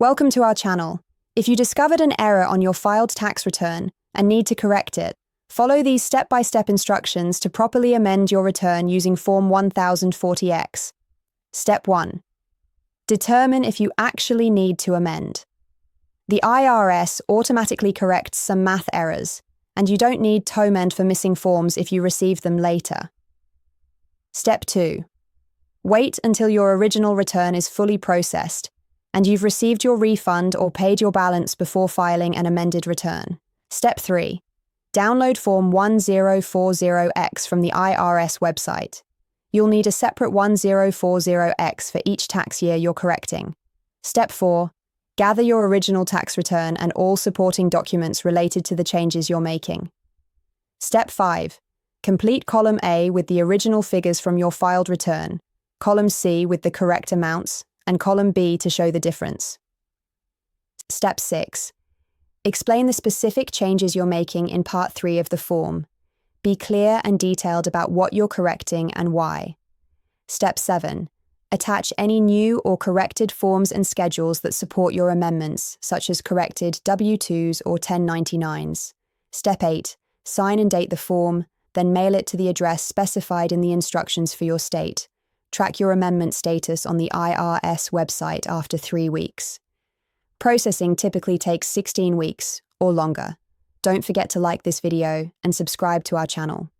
Welcome to our channel. If you discovered an error on your filed tax return and need to correct it, follow these step-by-step instructions to properly amend your return using Form 1040X. Step 1. Determine if you actually need to amend. The IRS automatically corrects some math errors, and you don't need to amend for missing forms if you receive them later. Step 2. Wait until your original return is fully processed and you've received your refund or paid your balance before filing an amended return. Step 3. Download Form 1040X from the IRS website. You'll need a separate 1040X for each tax year you're correcting. Step 4. Gather your original tax return and all supporting documents related to the changes you're making. Step 5. Complete Column A with the original figures from your filed return, Column C with the correct amounts, and Column B to show the difference. Step 6. Explain the specific changes you're making in Part 3 of the form. Be clear and detailed about what you're correcting and why. Step 7. Attach any new or corrected forms and schedules that support your amendments, such as corrected W-2s or 1099s. Step 8. Sign and date the form, then mail it to the address specified in the instructions for your state. Track your amendment status on the IRS website after 3 weeks. Processing typically takes 16 weeks or longer. Don't forget to like this video and subscribe to our channel.